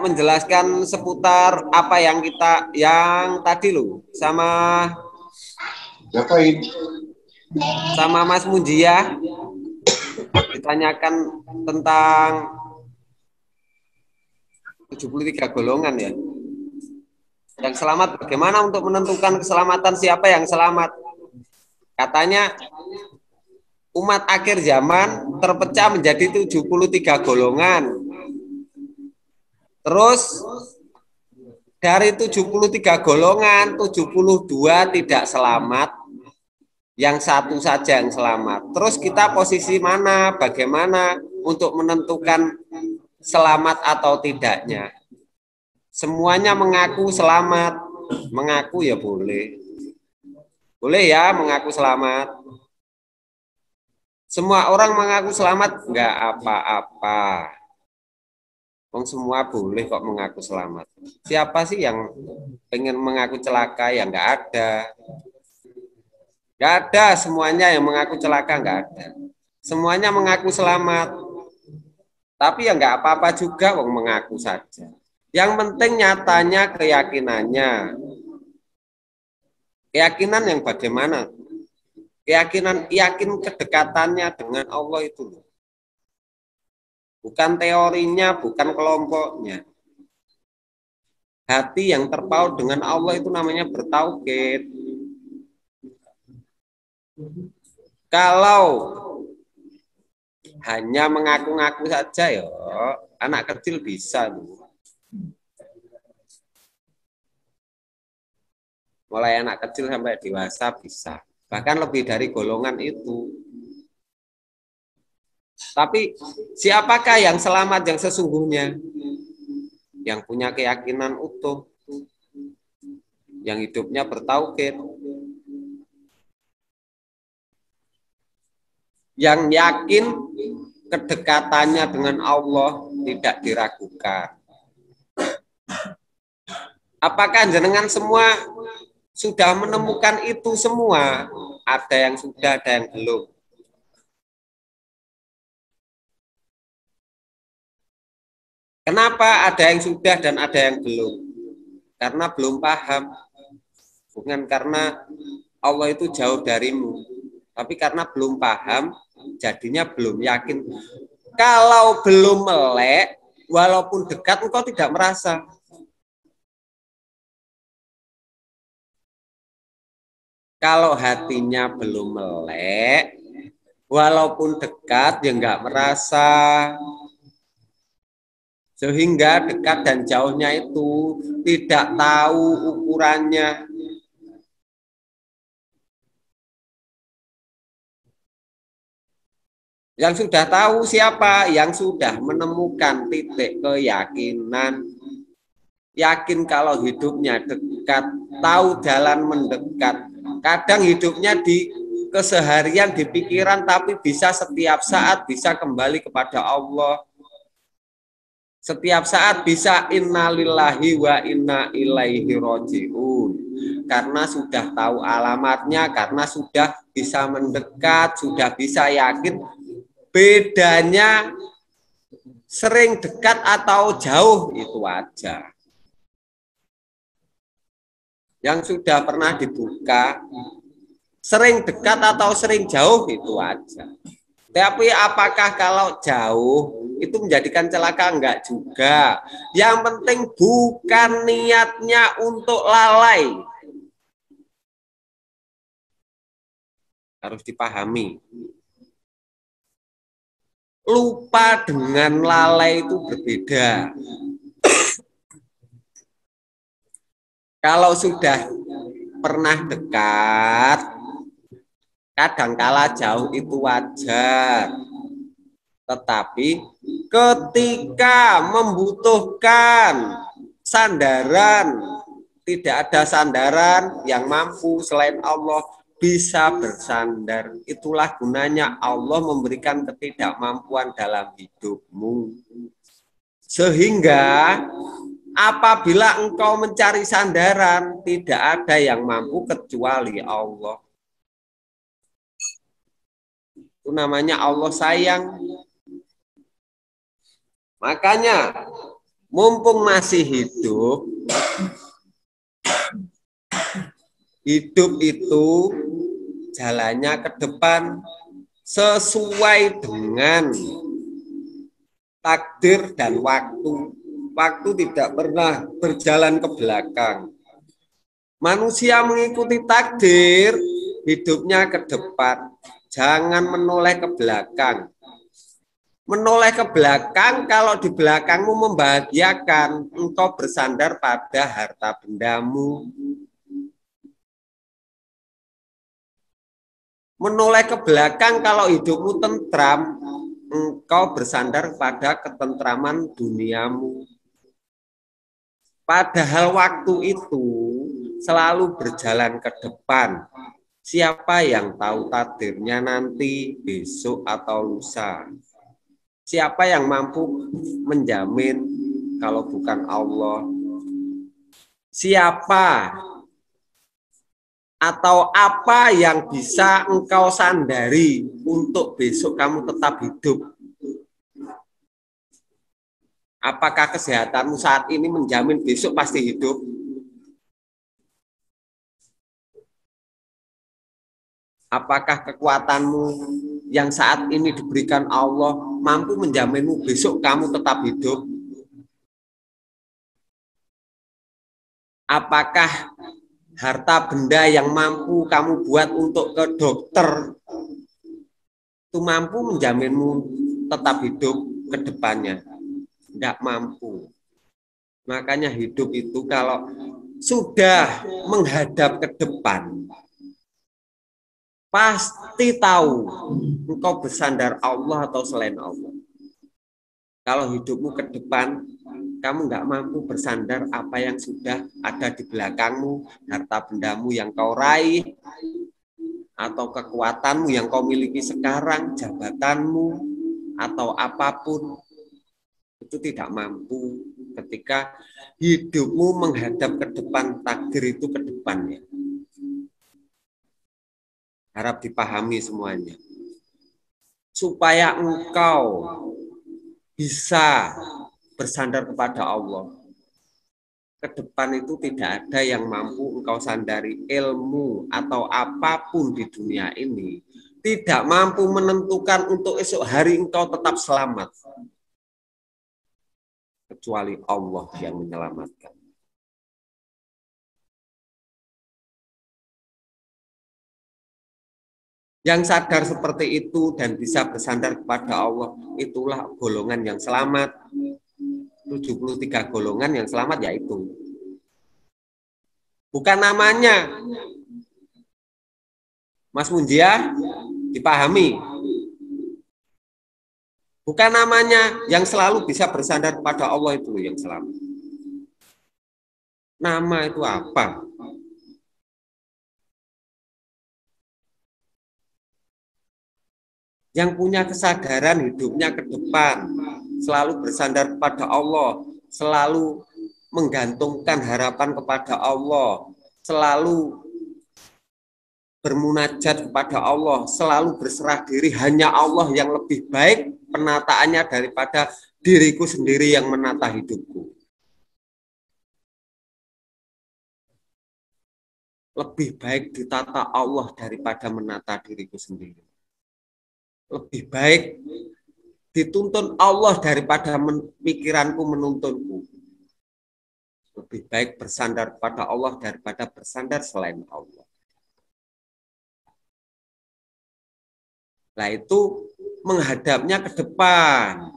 menjelaskan seputar apa yang tadi loh sama Mas Munjia ditanyakan tentang 73 golongan ya. Yang selamat, bagaimana untuk menentukan keselamatan, siapa yang selamat? Katanya umat akhir zaman terpecah menjadi 73 golongan. Terus dari 73 golongan, 72 tidak selamat, yang satu saja yang selamat. Terus kita posisi mana? Bagaimana untuk menentukan selamat atau tidaknya? Semuanya mengaku selamat. Mengaku ya boleh. Boleh ya mengaku selamat. Semua orang mengaku selamat, enggak apa-apa. Semua boleh kok mengaku selamat. Siapa sih yang pengen mengaku celaka? Ya enggak ada. Enggak ada, semuanya yang mengaku celaka enggak ada. Semuanya mengaku selamat. Tapi ya enggak apa-apa juga mengaku saja. Yang penting nyatanya keyakinannya. Keyakinan yang bagaimana? Yakin kedekatannya dengan Allah itu. Bukan teorinya, bukan kelompoknya. Hati yang terpaut dengan Allah itu namanya bertauhid. Kalau hanya mengaku-ngaku saja ya, anak kecil bisa tuh. Mulai anak kecil sampai dewasa bisa. Bahkan lebih dari golongan itu. Tapi siapakah yang selamat yang sesungguhnya? Yang punya keyakinan utuh. Yang hidupnya bertauhid. Yang yakin kedekatannya dengan Allah tidak diragukan. Apakah jenengan semua sudah menemukan itu semua? Ada yang sudah, ada yang belum. Kenapa ada yang sudah dan ada yang belum? Karena belum paham. Bukan karena Allah itu jauh darimu. Tapi karena belum paham, jadinya belum yakin. Kalau belum melek, walaupun dekat, engkau tidak merasa. Kalau hatinya belum melek, walaupun dekat, ya enggak merasa. Sehingga dekat dan jauhnya itu tidak tahu ukurannya. Yang sudah tahu siapa? Yang sudah menemukan titik keyakinan. Yakin kalau hidupnya dekat, tahu jalan mendekat. Kadang hidupnya di keseharian, di pikiran, tapi bisa setiap saat bisa kembali kepada Allah. Setiap saat bisa innalillahi wa inna ilaihi roji'un. Karena sudah tahu alamatnya, karena sudah bisa mendekat, sudah bisa yakin. Bedanya sering dekat atau jauh itu aja. Yang sudah pernah dibuka, sering dekat atau sering jauh itu aja. Tapi apakah kalau jauh itu menjadikan celaka? Enggak juga. Yang penting bukan niatnya untuk lalai. Harus dipahami. Lupa dengan lalai itu berbeda. Kalau sudah pernah dekat, kadangkala jauh itu wajar. Tetapi ketika membutuhkan sandaran, tidak ada sandaran yang mampu selain Allah bisa bersandar. Itulah gunanya Allah memberikan ketidakmampuan dalam hidupmu. Sehingga apabila engkau mencari sandaran, tidak ada yang mampu kecuali Allah. Itu namanya Allah sayang. Makanya mumpung masih hidup, hidup itu jalannya ke depan sesuai dengan takdir dan waktu. Waktu tidak pernah berjalan ke belakang. Manusia mengikuti takdir, hidupnya ke depan. Jangan menoleh ke belakang. Menoleh ke belakang, kalau di belakangmu membahagiakan, engkau bersandar pada harta bendamu. Menoleh ke belakang, kalau hidupmu tentram, engkau bersandar pada ketentraman duniamu. Padahal waktu itu selalu berjalan ke depan. Siapa yang tahu takdirnya nanti, besok atau lusa? Siapa yang mampu menjamin kalau bukan Allah? Siapa atau apa yang bisa engkau sandari untuk besok kamu tetap hidup? Apakah kesehatanmu saat ini menjamin besok pasti hidup? Apakah kekuatanmu yang saat ini diberikan Allah mampu menjaminmu besok kamu tetap hidup? Apakah harta benda yang mampu kamu buat untuk ke dokter itu mampu menjaminmu tetap hidup ke depannya? Tidak mampu. Makanya hidup itu kalau sudah menghadap ke depan, pasti tahu engkau bersandar Allah atau selain Allah. Kalau hidupmu ke depan, kamu nggak mampu bersandar apa yang sudah ada di belakangmu, harta bendamu yang kau raih, atau kekuatanmu yang kau miliki sekarang, jabatanmu, atau apapun, itu tidak mampu ketika hidupmu menghadap ke depan, takdir itu ke depannya. Harap dipahami semuanya. Supaya engkau bisa bersandar kepada Allah. Ke depan itu tidak ada yang mampu engkau sandari, ilmu atau apapun di dunia ini tidak mampu menentukan untuk esok hari engkau tetap selamat. Kecuali Allah yang menyelamatkan. Yang sadar seperti itu dan bisa bersandar kepada Allah, itulah golongan yang selamat. 73 golongan yang selamat yaitu. Bukan namanya. Mas Munjia, dipahami. Bukan namanya, yang selalu bisa bersandar kepada Allah itu yang selamat. Nama itu apa? Yang punya kesadaran hidupnya ke depan, selalu bersandar kepada Allah, selalu menggantungkan harapan kepada Allah, selalu bermunajat kepada Allah, selalu berserah diri, hanya Allah yang lebih baik penataannya daripada diriku sendiri yang menata hidupku. Lebih baik ditata Allah daripada menata diriku sendiri. Lebih baik dituntun Allah daripada pikiranku menuntunku. Lebih baik bersandar pada Allah daripada bersandar selain Allah. Nah itu menghadapnya ke depan.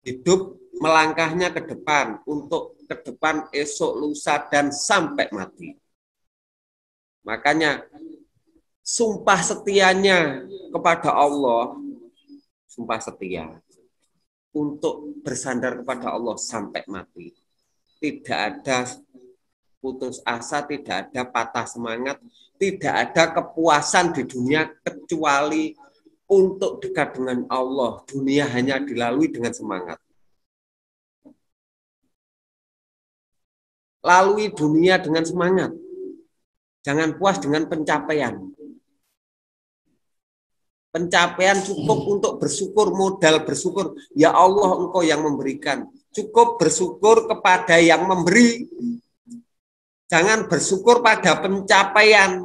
Hidup melangkahnya ke depan. Untuk ke depan esok, lusa, dan sampai mati. Makanya sumpah setianya kepada Allah, sumpah setia untuk bersandar kepada Allah sampai mati. Tidak ada putus asa, tidak ada patah semangat, tidak ada kepuasan di dunia kecuali untuk dekat dengan Allah. Dunia hanya dilalui dengan semangat. Lalui dunia dengan semangat. Jangan puas dengan pencapaian. Pencapaian cukup untuk bersyukur, modal bersyukur. Ya Allah, Engkau yang memberikan. Cukup bersyukur kepada yang memberi. Jangan bersyukur pada pencapaian.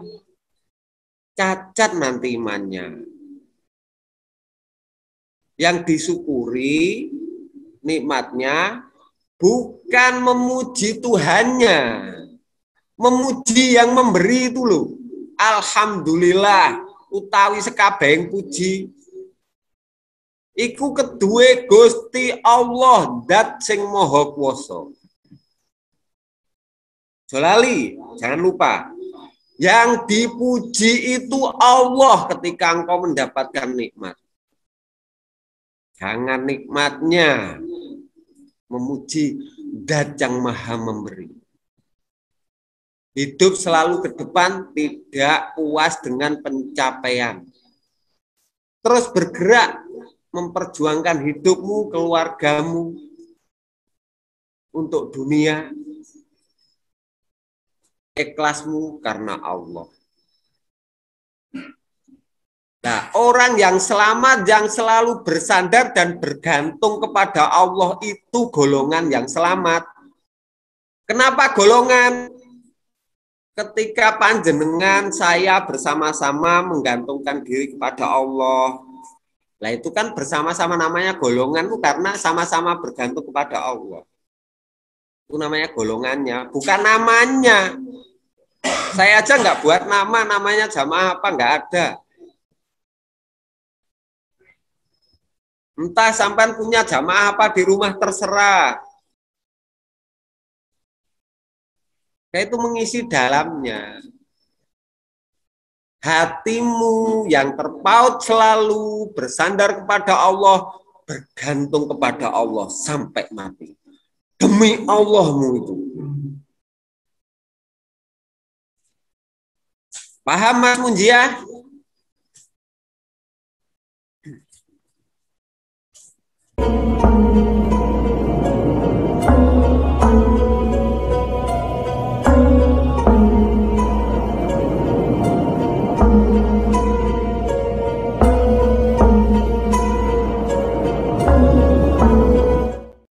Cacat nanti imannya. Yang disyukuri nikmatnya bukan memuji Tuhannya. Memuji yang memberi itu loh. Alhamdulillah. Utawi sekabehing puji iku kedue Gusti Allah dat sing maha kuwasa. Jolali, jangan lupa yang dipuji itu Allah ketika engkau mendapatkan nikmat. Jangan nikmatnya, memuji dat yang maha memberi. Hidup selalu ke depan, tidak puas dengan pencapaian. Terus bergerak, memperjuangkan hidupmu, keluargamu, untuk dunia, ikhlasmu karena Allah. Nah, orang yang selamat, yang selalu bersandar dan bergantung kepada Allah, itu golongan yang selamat. Kenapa golongan? Ketika panjenengan saya bersama-sama menggantungkan diri kepada Allah. Nah itu kan bersama-sama namanya golongan itu karena sama-sama bergantung kepada Allah. Itu namanya golongannya, bukan namanya. Saya aja nggak buat nama, namanya jamaah apa nggak ada. Entah sampai punya jamaah apa di rumah terserah. Itu mengisi dalamnya. Hatimu yang terpaut selalu bersandar kepada Allah, bergantung kepada Allah sampai mati. Demi Allahmu itu. Paham Mas Munjiah?